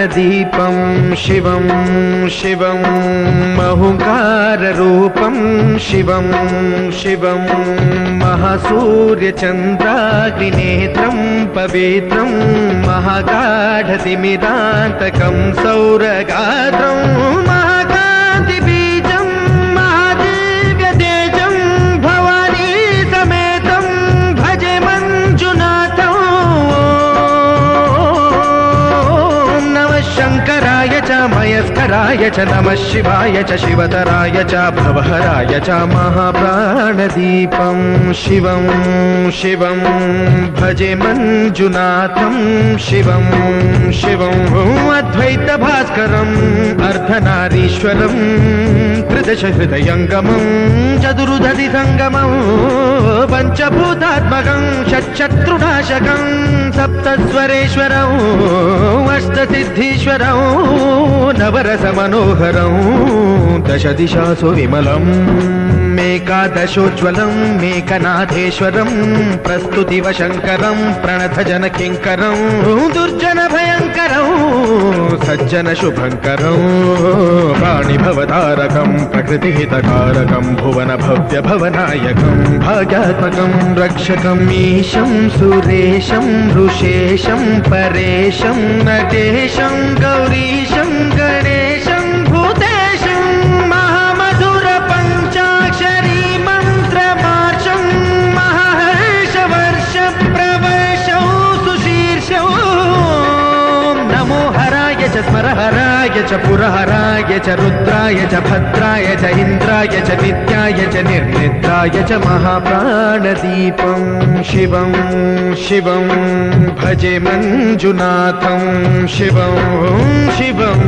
प्राणदीपं शिवं शिवं महुकाररूपं शिवं शिवं महासूर्यचन्द्राग्निनेत्रं पवित्रं महागाढतिमिरान्तकं सौरगात्रं महाकान्तिबीजं महादिव्यतेजं भवानी समेतं भजे मञ्जुनाथं। नमः शङ्कराय च मयस्कराय च नमः शिवाय च शिवतराय च भवहराय च महाप्राणदीपं शिवं शिवं भजे मञ्जुनाथं शिवं शिवं अद्वैतभास्करम् अर्धनारीश्वरं त्रिदशहृदयङ्गमं चतुर्दधिसङ्गमं पञ्चभूतात्मकं षट्शत्रुनाशकं सप्तस्वरेश्वरं अष्टसिद्धीश्वरं नवरसमनोहरं दशदिशासु विमलम् मेकादशोज्ज्वलं मेकनाथेश्वरं प्रस्तुतिवशङ्करं प्रणतजनकिङ्करं दुर्जनभयङ्करं सज्जनशुभङ्करं प्राणिभवतारकं प्रकृतिहितकारकं भुवनभव्यभवनायकं भाग्यात्मकं रक्षकं ईशं सुरेशं ऋषेशं परेशं नटेशं गौरीशं गणेशं भूतेशं महामधुरपञ्चाक्षरी मन्त्रमार्षं महाहर्षवर्षप्रवर्षं सुशीर्षं नमो हराय च स्मरहराय च पुरहराय च रुद्राय च भद्राय च इन्द्राय च नित्याय च निर्निद्राय च महाप्राणदीपं शिवं शिवं भजे मञ्जुनाथं शिवं शिवं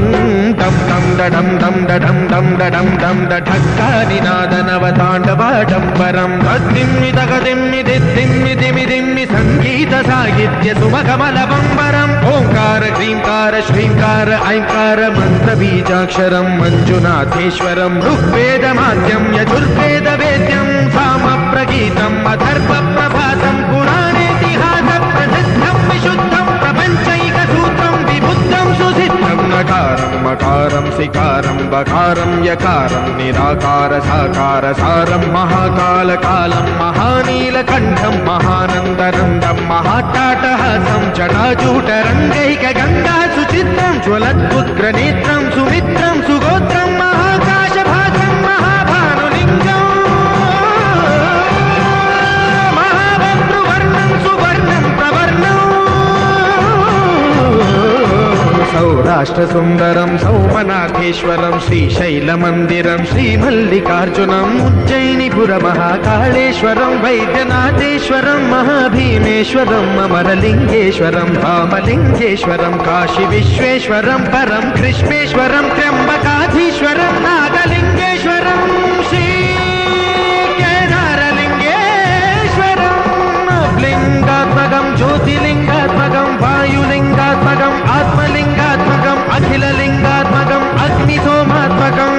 दं दं डडं दं डडं दं डडं दं डढक्कानिनादनवताण्डवाडम्बरं तद्दिम्मि तगदिम्मि दिद्दिम्मि दिमिदिम्मि सङ्गीतसाहित्य सुमकमलबम्बरम् ओङ्कार ह्रीङ्कार श्रीङ्कार ऐङ्कार मन्त्रबीजाक्षरं मञ्जुनाथेश्वरं ऋग्वेदमाद्यं यजुर्वेदवेद्यं सामप्रगीतम् अथर्वप्रभातं पुराणेतिहासप्रसिद्धं विशुद्धं प्रपञ्चैकसूत्रं विबुद्धं सुसिद्धं नकारं मकारं सिकारं बकारं यकारं निराकार साकार सारं महाकालकालं महानीलकण्ठं महानन्दनन्दं महाट्टाटहासं जटाजूटरङ्गैकगङ्गा सुचित्रं ज्वलद्पुत्रनेत्रं सुमित्रं सुगोत्रं महाकाशभासं महाभानुलिङ्गं महाभद्रुवर्णं सुवर्णं प्रवर्णं सौराष्ट्रसुन्दरं सौमनाथेश्वरं श्रीशैलमन्दिरं श्रीमल्लिकार्जुनम् उज्जयिनीपुरमहाकाळेश्वरं वैद्यनाथेश्वरं महाभीमेश्वरं अमरलिङ्गेश्वरं रामलिङ्गेश्वरं काशीविश्वेश्वरं परं कृष्णेश्वरं त्र्यम्बकाधीश्वरं नागलिङ्गेश्वरं श्रीकेदारलिङ्गेश्वरं लिङ्गात्मकं ज्योतिलिङ्गात्मकं वायुलिङ्गात्मकम् आत्मलिङ्गात्मकम् अखिललिङ्गात्मकम् अग्निसोमात्मकम्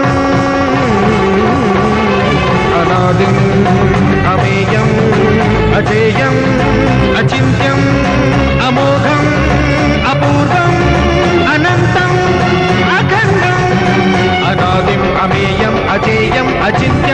अनादिम् अमेयम् अजेयम् अचिन्त्यम् अमोघम् अपूर्वम् अनन्तम् अखण्डम् अनादिम् अमेयम् अजेयम् अचिन्त्यम्